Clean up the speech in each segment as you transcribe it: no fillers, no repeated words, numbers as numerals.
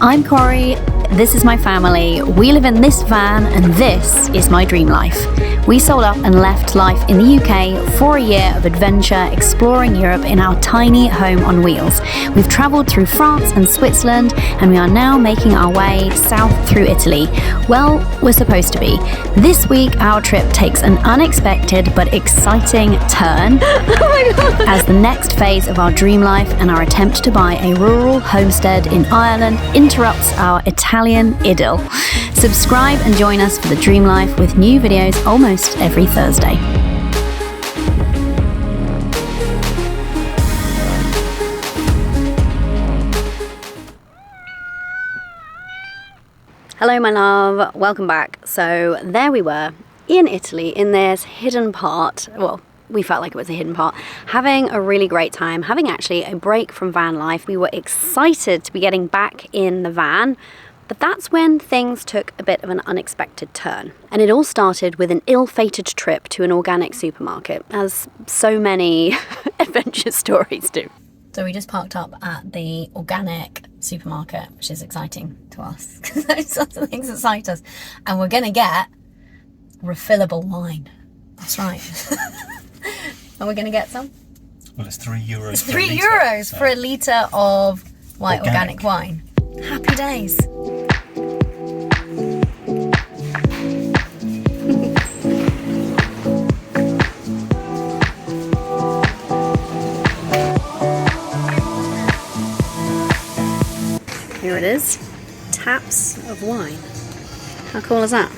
I'm Corey, this is my family, we live in this van, and this is my dream life. We sold up and left life in the UK for a year of adventure exploring Europe in our tiny home on wheels. We've travelled through France and Switzerland, and we are now making our way south through Italy. Well, we're supposed to be. This week our trip takes an unexpected but exciting turn as the next phase of our dream life and our attempt to buy a rural homestead in Ireland interrupts our Italian idyll. Subscribe and join us for the dream life with new videos almost every Thursday. Hello my love, welcome back. So there we were in Italy in this hidden part, well, we felt like it was a hidden part, having a really great time, having actually a break from van life. We were excited to be getting back in the van, but that's when things took a bit of an unexpected turn. And it all started with an ill-fated trip to an organic supermarket, as so many adventure stories do. So we just parked up at the organic supermarket, which is exciting to us, because those sorts of things excite us. And we're gonna get refillable wine. That's right. Are we going to get some? Well, it's €3. It's €3 for a litre of white organic wine. Happy days. Here it is. Taps of wine. How cool is that?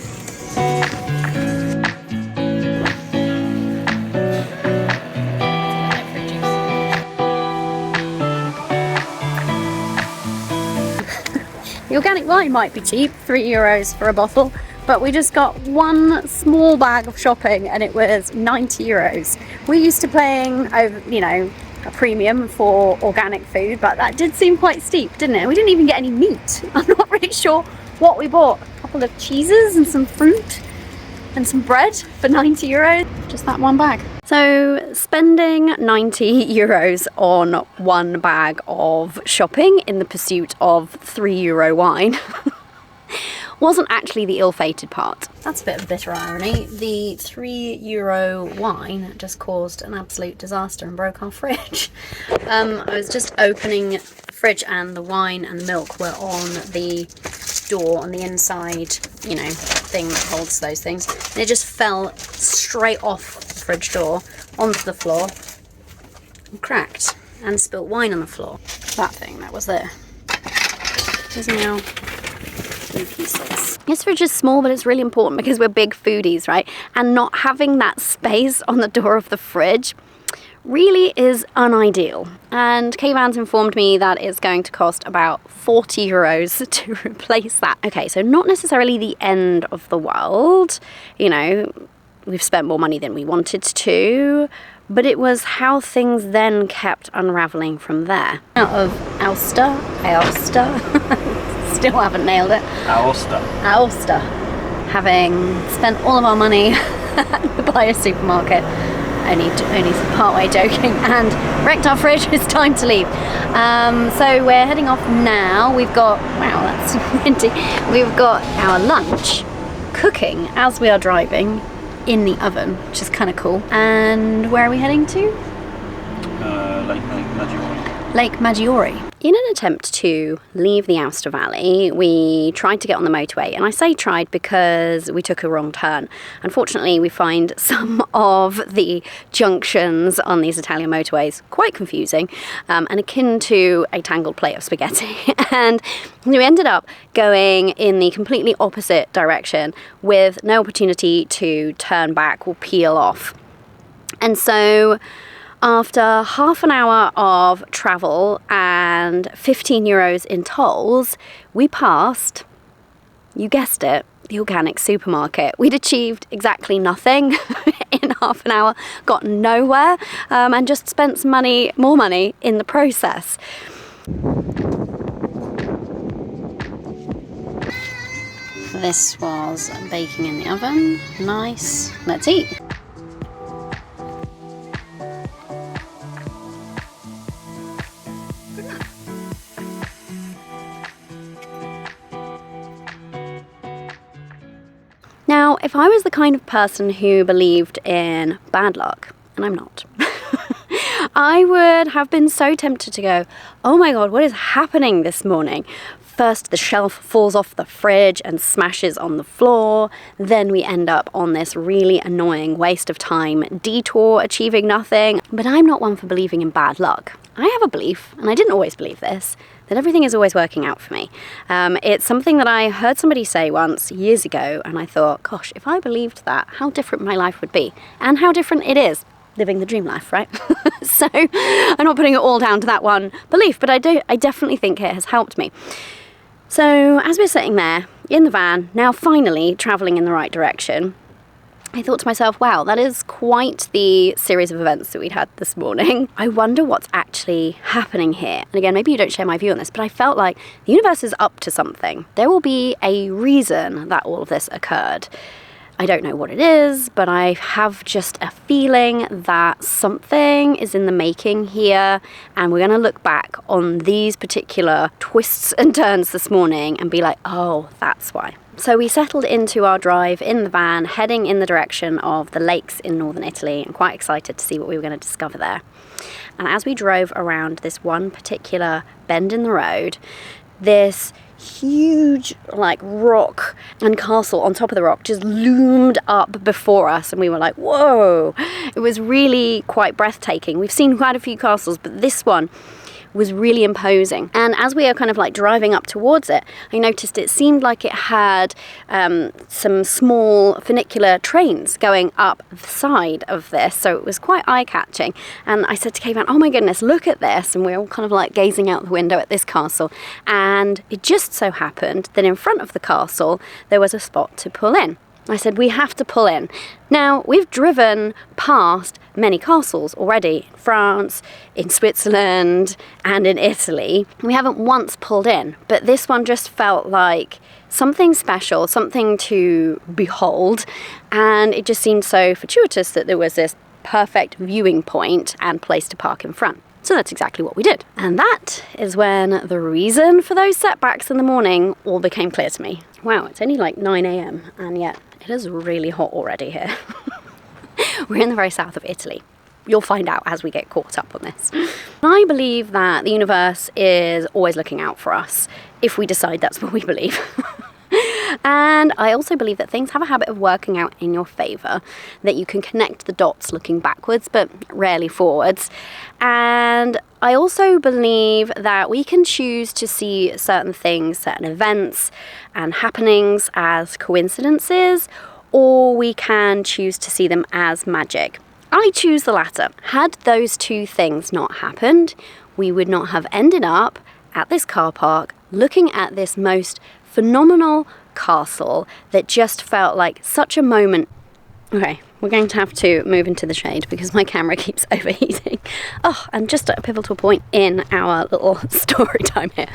The organic wine might be cheap, €3 for a bottle, but we just got one small bag of shopping and it was €90. We're used to paying over, you know, a premium for organic food, but that did seem quite steep, didn't it? We didn't even get any meat. I'm not really sure what we bought. A couple of cheeses and some fruit and some bread for €90. Just that one bag. So spending €90 on one bag of shopping in the pursuit of €3 wine wasn't actually the ill-fated part. That's a bit of bitter irony. The €3 wine just caused an absolute disaster and broke our fridge. I was just opening the fridge and the wine and the milk were on the door on the inside, you know, thing that holds those things. And it just fell straight off the fridge door onto the floor and cracked and spilt wine on the floor. That thing that was there is now in pieces. This fridge is small, but it's really important because we're big foodies, right? And not having that space on the door of the fridge really is unideal. And K-Van's informed me that it's going to cost about €40 to replace that. Okay, so not necessarily the end of the world. You know, we've spent more money than we wanted to, but it was how things then kept unraveling from there. Out of Ulster, still haven't nailed it. Ulster. Having spent all of our money at the buyer supermarket, only partway joking, and wrecked our fridge. It's time to leave. So we're heading off now. We've got, wow, that's windy. We've got our lunch cooking as we are driving in the oven, which is kind of cool. And where are we heading to? Lake Maggiore. In an attempt to leave the Aosta Valley, we tried to get on the motorway, and I say tried because we took a wrong turn. Unfortunately, we find some of the junctions on these Italian motorways quite confusing and akin to a tangled plate of spaghetti. And we ended up going in the completely opposite direction with no opportunity to turn back or peel off. And so after half an hour of travel and €15 in tolls, we passed, you guessed it, the organic supermarket. We'd achieved exactly nothing in half an hour, got nowhere, and just spent some money, more money in the process. This was baking in the oven. Nice. Let's eat. if I was the kind of person who believed in bad luck, and I'm not, I would have been so tempted to go, oh my God, what is happening this morning? First, the shelf falls off the fridge and smashes on the floor. Then we end up on this really annoying waste of time detour, achieving nothing. But I'm not one for believing in bad luck. I have a belief, and I didn't always believe this, that everything is always working out for me. It's something that I heard somebody say once years ago, and I thought, gosh, if I believed that, how different my life would be, and how different it is. Living the dream life, right? So I'm not putting it all down to that one belief, but I definitely think it has helped me. So as we're sitting there in the van, now finally traveling in the right direction, I thought to myself, wow, that is quite the series of events that we'd had this morning. I wonder what's actually happening here. And again, maybe you don't share my view on this, but I felt like the universe is up to something. There will be a reason that all of this occurred. I don't know what it is, but I have just a feeling that something is in the making here, and we're going to look back on these particular twists and turns this morning and be like, oh, that's why. So we settled into our drive in the van, heading in the direction of the lakes in northern Italy, and quite excited to see what we were going to discover there. And as we drove around this one particular bend in the road, this huge rock and castle on top of the rock just loomed up before us, and we were like, whoa. It was really quite breathtaking. We've seen quite a few castles, but this one was really imposing. And as we are kind of driving up towards it, I noticed it seemed like it had some small funicular trains going up the side of this, so it was quite eye-catching. And I said to Kayvan, oh my goodness, look at this. And we're all kind of gazing out the window at this castle, and it just so happened that in front of the castle there was a spot to pull in. I said, we have to pull in. Now, we've driven past many castles already, in France, in Switzerland, and in Italy. We haven't once pulled in, but this one just felt like something special, something to behold, and it just seemed so fortuitous that there was this perfect viewing point and place to park in front. So that's exactly what we did. And that is when the reason for those setbacks in the morning all became clear to me. Wow, it's only 9 a.m. and yet it is really hot already here. We're in the very south of Italy. You'll find out as we get caught up on this. I believe that the universe is always looking out for us if we decide that's what we believe. And I also believe that things have a habit of working out in your favour, that you can connect the dots looking backwards but rarely forwards. And I also believe that we can choose to see certain things, certain events and happenings as coincidences, or we can choose to see them as magic. I choose the latter. Had those two things not happened, we would not have ended up at this car park looking at this most phenomenal castle that just felt like such a moment. Okay, we're going to have to move into the shade because my camera keeps overheating. Oh, and just at a pivotal point in our little story time here.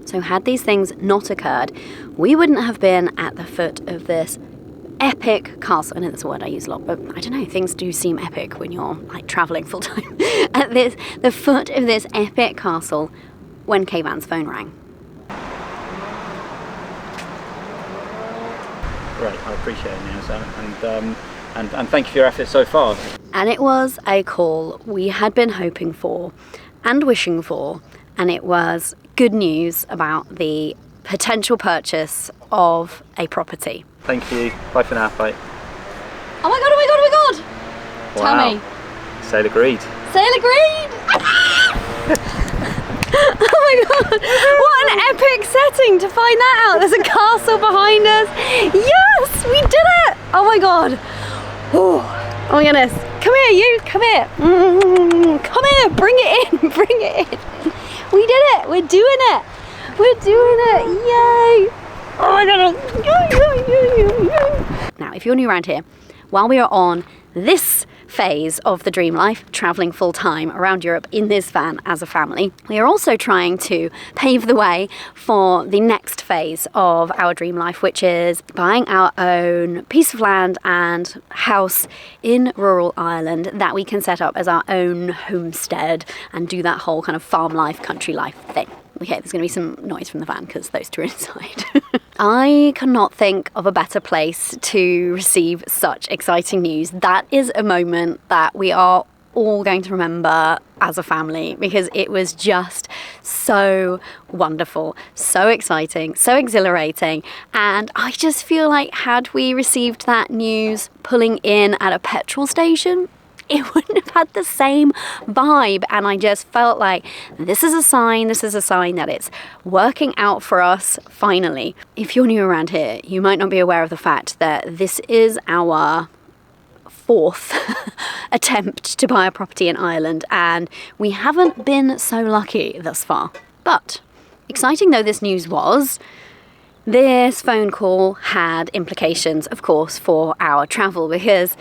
So had these things not occurred, we wouldn't have been at the foot of this epic castle. I know that's a word I use a lot, but I don't know, things do seem epic when you're traveling full time. At the foot of this epic castle when Kayvan's phone rang. Great, I appreciate it, Nina, and thank you for your efforts so far. And it was a call we had been hoping for and wishing for, and it was good news about the potential purchase of a property. Thank you. Bye for now. Bye. Oh my god, oh my god, oh my god! Wow. Tell me. Sale agreed. Sale agreed! Oh my god, what an epic setting to find that out. There's a castle behind us. Yes, we did it! Oh my god. Oh my goodness. Come here, you, come here. Come here, bring it in, bring it in. We did it, we're doing it. We're doing it, yay. Oh my god. Now, if you're new around here, while we are on this phase of the dream life, traveling full time around Europe in this van as a family, we are also trying to pave the way for the next phase of our dream life, which is buying our own piece of land and house in rural Ireland that we can set up as our own homestead and do that whole kind of farm life, country life thing. Okay, there's going to be some noise from the van because those two are inside. I cannot think of a better place to receive such exciting news. That is a moment that we are all going to remember as a family, because it was just so wonderful, so exciting, so exhilarating. And I just feel like, had we received that news pulling in at a petrol station, it wouldn't have had the same vibe. And I just felt like this is a sign that it's working out for us finally. If you're new around here, you might not be aware of the fact that this is our fourth attempt to buy a property in Ireland, and we haven't been so lucky thus far. But exciting though this news was, this phone call had implications, of course, for our travel, because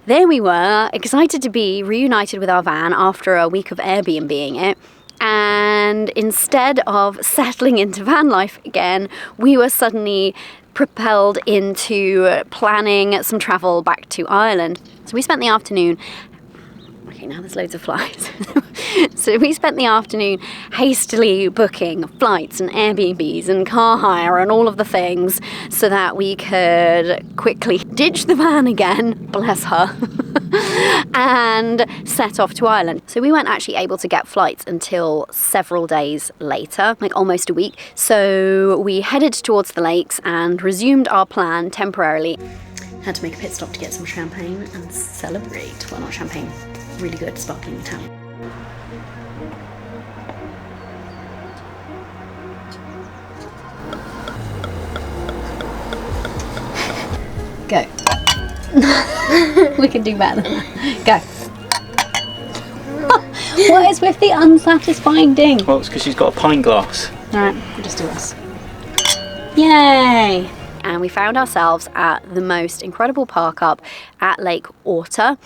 there we were, excited to be reunited with our van after a week of Airbnb-ing it. And instead of settling into van life again, we were suddenly propelled into planning some travel back to Ireland. So we spent the afternoon... Okay, now there's loads of flies. So we spent the afternoon hastily booking flights and Airbnbs and car hire and all of the things so that we could quickly ditch the van again, bless her, and set off to Ireland. So we weren't actually able to get flights until several days later, like almost a week. So we headed towards the lakes and resumed our plan temporarily. Had to make a pit stop to get some champagne and celebrate. Well, not champagne, really good sparkling Italian. Go. We can do better than that. Go. What is with the unsatisfying ding? Well, it's because she's got a pint glass. Alright, we'll just do this. Yay! And we found ourselves at the most incredible park up at Lake Orta.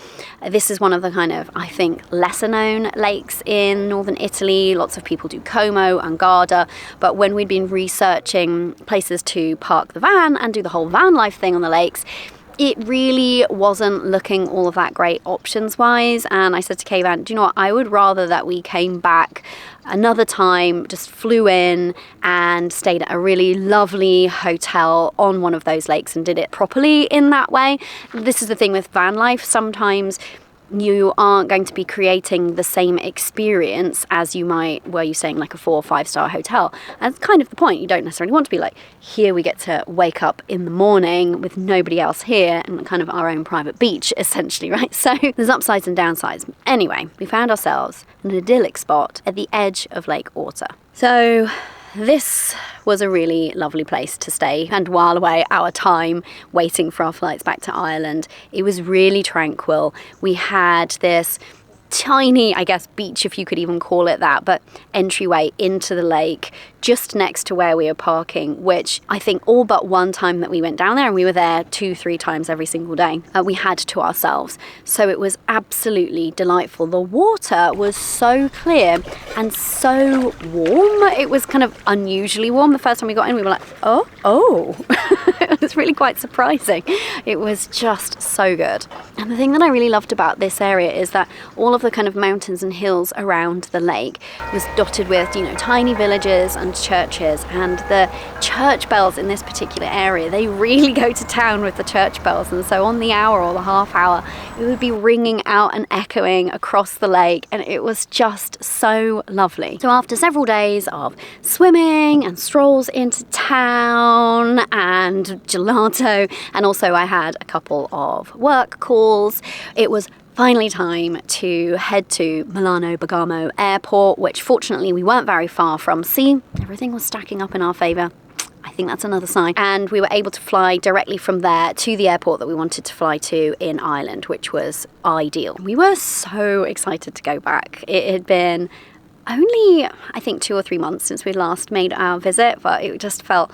This is one of the kind of, I think, lesser known lakes in northern Italy. Lots of people do Como and Garda, but when we'd been researching places to park the van and do the whole van life thing on the lakes, it really wasn't looking all of that great options wise. And I said to Kayvan, do you know what, I would rather that we came back another time, just flew in and stayed at a really lovely hotel on one of those lakes and did it properly in that way. This is the thing with van life, sometimes you aren't going to be creating the same experience as you might were you staying like a 4 or 5 star hotel. And that's kind of the point. You don't necessarily want to be like, here we get to wake up in the morning with nobody else here and kind of our own private beach, essentially, right? So there's upsides and downsides. Anyway, we found ourselves in an idyllic spot at the edge of Lake Orta. So this was a really lovely place to stay and while away our time waiting for our flights back to Ireland. It was really tranquil. We had this tiny, I guess, beach, if you could even call it that, but entryway into the lake just next to where we were parking, which I think all but one time that we went down there, and we were there 2-3 times every single day, we had to ourselves. So it was absolutely delightful. The water was so clear and so warm. It was kind of unusually warm. The first time we got in, we were like, oh. It was really quite surprising. It was just so good. And the thing that I really loved about this area is that all of the kind of mountains and hills around the lake was dotted with, you know, tiny villages and churches, and the church bells in this particular area, they really go to town with the church bells. And so on the hour or the half hour, it would be ringing out and echoing across the lake, and it was just so lovely. So after several days of swimming and strolls into town and gelato, and also I had a couple of work calls, it was finally time to head to Milano Bergamo Airport, which fortunately we weren't very far from. See, everything was stacking up in our favour. I think that's another sign. And we were able to fly directly from there to the airport that we wanted to fly to in Ireland, which was ideal. We were so excited to go back. It had been only, I think, 2 or 3 months since we last made our visit, but it just felt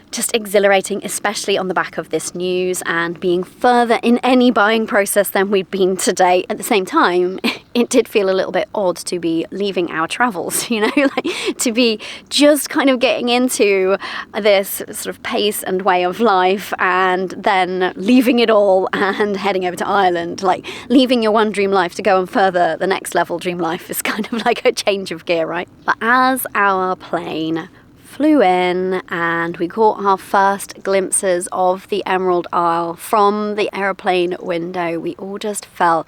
just exhilarating, especially on the back of this news and being further in any buying process than we'd been to date. At the same time, it did feel a little bit odd to be leaving our travels, you know, like to be just kind of getting into this sort of pace and way of life and then leaving it all and heading over to Ireland. Like leaving your one dream life to go and further the next level dream life is kind of like a change of gear, right? But as our plane flew in and we caught our first glimpses of the Emerald Isle from the aeroplane window. We all just felt,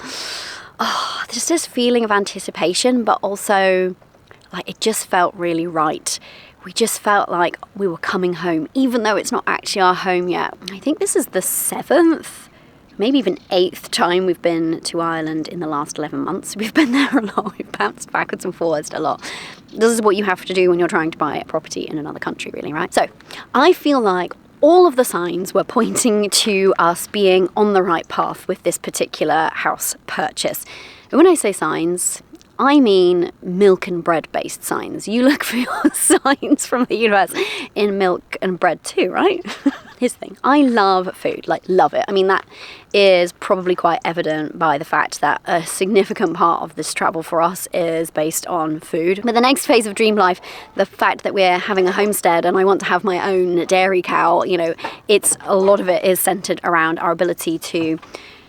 just this feeling of anticipation, but also like it just felt really right. We just felt like we were coming home, even though it's not actually our home yet. I think this is the 7th, maybe even 8th time we've been to Ireland in the last 11 months. We've been there a lot. We've bounced backwards and forwards a lot. This is what you have to do when you're trying to buy a property in another country, really, right? So I feel like all of the signs were pointing to us being on the right path with this particular house purchase. And when I say signs, I mean milk and bread based signs. You look for your signs from the universe in milk and bread too, right? Here's the thing. I love food, like love it. I mean, that is probably quite evident by the fact that a significant part of this travel for us is based on food. But the next phase of dream life, the fact that we're having a homestead and I want to have my own dairy cow, you know, a lot of it is centered around our ability to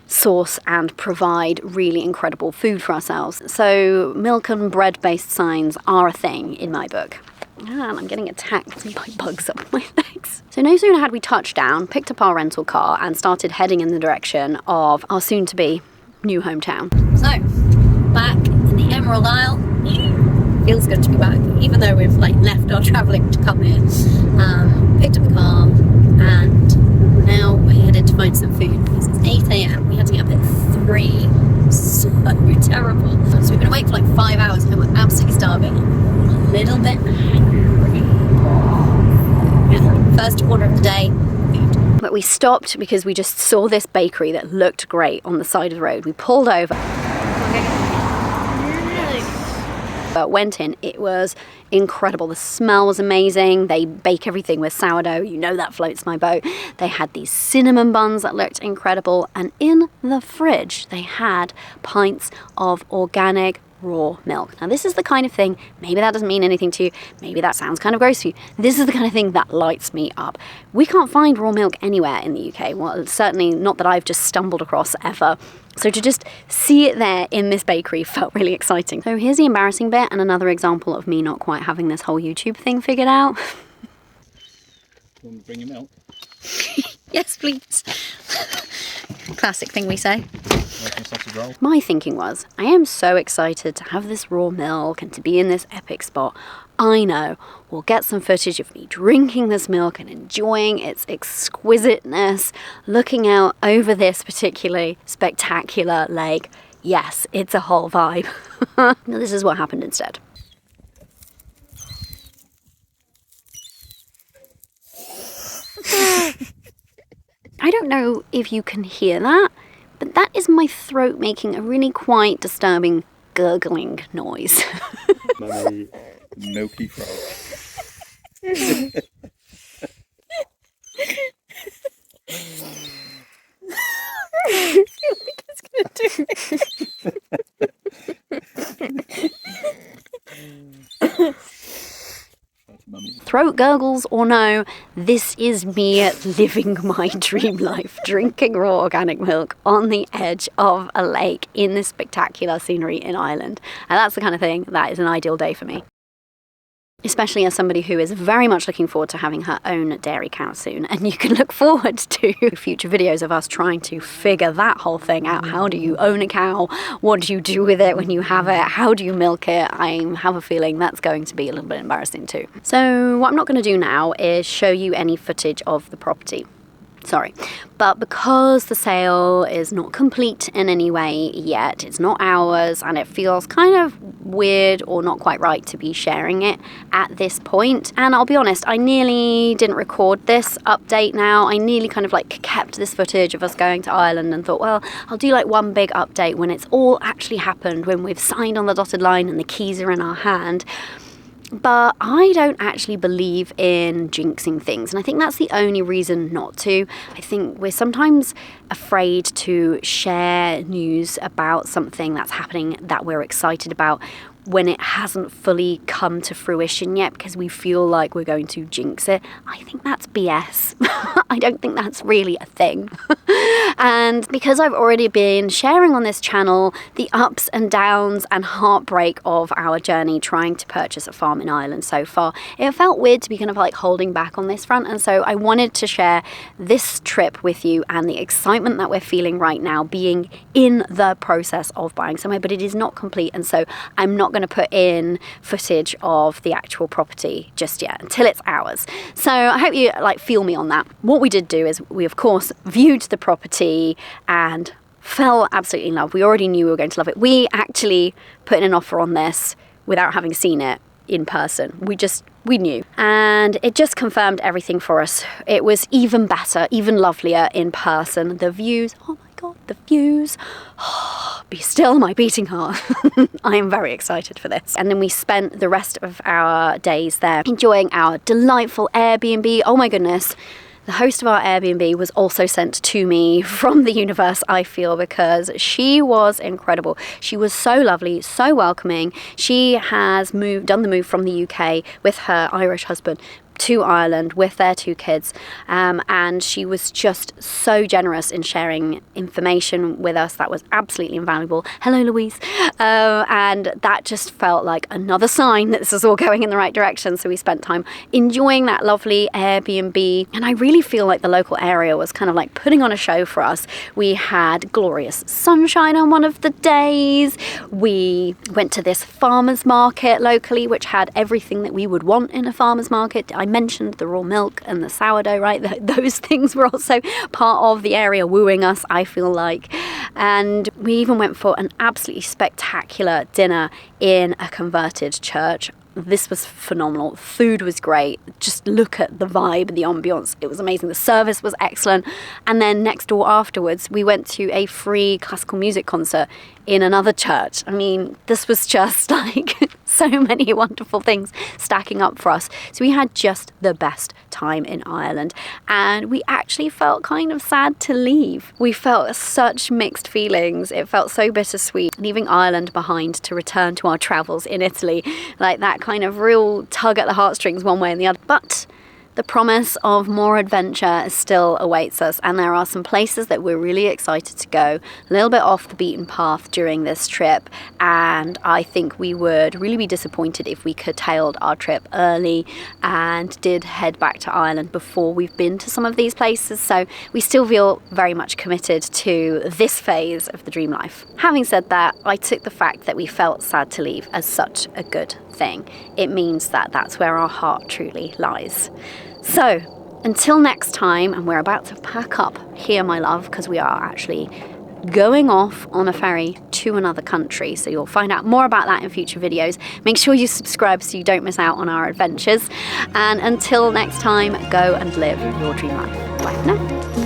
source and provide really incredible food for ourselves. So milk and bread based signs are a thing in my book. And I'm getting attacked by bugs up my legs. So no sooner had we touched down, picked up our rental car and started heading in the direction of our soon to be new hometown. So back in the Emerald Isle. Feels good to be back, even though we've left our travelling to come here. Picked up the car and now we're headed to find some food because it's 8 a.m. We had to get up at 3. So terrible. So we've been awake for 5 hours and we're absolutely starving. A little bit hungry. Yeah. First order of the day, food. But we stopped because we just saw this bakery that looked great on the side of the road. We pulled over. Went in, it was incredible. The smell was amazing. They bake everything with sourdough, you know that floats my boat. They had these cinnamon buns that looked incredible, and in the fridge they had pints of organic raw milk. Now this is the kind of thing, maybe that doesn't mean anything to you, maybe that sounds kind of gross to you, this is the kind of thing that lights me up. We can't find raw milk anywhere in the UK, well certainly not that I've just stumbled across ever. So to just see it there in this bakery felt really exciting. So here's the embarrassing bit and another example of me not quite having this whole YouTube thing figured out. You want me to bring your milk? Yes, please. Classic thing we say. Sausage roll. My thinking was, I am so excited to have this raw milk and to be in this epic spot. I know we'll get some footage of me drinking this milk and enjoying its exquisiteness, looking out over this particularly spectacular lake. Yes, it's a whole vibe. Now this is what happened instead. I don't know if you can hear that, but that is my throat making a really quite disturbing gurgling noise. My milky throat. Throat gurgles or no, this is me living my dream life, drinking raw organic milk on the edge of a lake in this spectacular scenery in Ireland. And that's the kind of thing that is an ideal day for me. Especially as somebody who is very much looking forward to having her own dairy cow soon. And you can look forward to future videos of us trying to figure that whole thing out. How do you own a cow? What do you do with it when you have it? How do you milk it? I have a feeling that's going to be a little bit embarrassing too. So what I'm not going to do now is show you any footage of the property. Sorry, but because the sale is not complete in any way yet, it's not ours, and it feels kind of weird or not quite right to be sharing it at this point. And I'll be honest, I nearly didn't record this update now. I nearly kind of kept this footage of us going to Ireland and thought, well, I'll do one big update when it's all actually happened, when we've signed on the dotted line and the keys are in our hand. But I don't actually believe in jinxing things, and I think that's the only reason not to. I think we're sometimes afraid to share news about something that's happening that we're excited about when it hasn't fully come to fruition yet because we feel like we're going to jinx it. I think that's BS. I don't think that's really a thing. And because I've already been sharing on this channel the ups and downs and heartbreak of our journey trying to purchase a farm in Ireland so far, it felt weird to be kind of like holding back on this front. And so I wanted to share this trip with you and the excitement that we're feeling right now being in the process of buying somewhere, but it is not complete. And so I'm not going to put in footage of the actual property just yet until it's ours. So I hope you like feel me on that. What we did do is we of course viewed the property and fell absolutely in love. We already knew we were going to love it. We actually put in an offer on this without having seen it in person. We knew, and it just confirmed everything for us. It was even better, even lovelier in person. The views, oh my god, the views. Be still my beating heart. I am very excited for this. And then we spent the rest of our days there enjoying our delightful Airbnb. Oh my goodness. The host of our Airbnb was also sent to me from the universe, I feel, because she was incredible. She was so lovely, so welcoming. She has done the move from the UK with her Irish husband to Ireland with their 2 kids, and she was just so generous in sharing information with us that was absolutely invaluable. Hello, Louise. And that just felt like another sign that this is all going in the right direction. So we spent time enjoying that lovely Airbnb, and I really feel like the local area was kind of like putting on a show for us. We had glorious sunshine on one of the days. We went to this farmer's market locally, which had everything that we would want in a farmer's market. I mentioned the raw milk and the sourdough, right? Those things were also part of the area wooing us, I feel like. And we even went for an absolutely spectacular dinner in a converted church. This was phenomenal. Food was great. Just look at the vibe, the ambience. It was amazing. The service was excellent. And then next door afterwards, we went to a free classical music concert in another church. I mean, this was just like so many wonderful things stacking up for us. So we had just the best time in Ireland, and we actually felt kind of sad to leave. We felt such mixed feelings. It felt so bittersweet leaving Ireland behind to return to our travels in Italy, like that kind of real tug at the heartstrings one way and the other. But the promise of more adventure still awaits us, and there are some places that we're really excited to go, a little bit off the beaten path during this trip, and I think we would really be disappointed if we curtailed our trip early and did head back to Ireland before we've been to some of these places. So we still feel very much committed to this phase of the dream life. Having said that, I took the fact that we felt sad to leave as such a good thing. It means that that's where our heart truly lies. So until next time, and we're about to pack up here, my love, because we are actually going off on a ferry to another country. So you'll find out more about that in future videos. Make sure you subscribe so you don't miss out on our adventures. And until next time, go and live your dream life. Bye for now.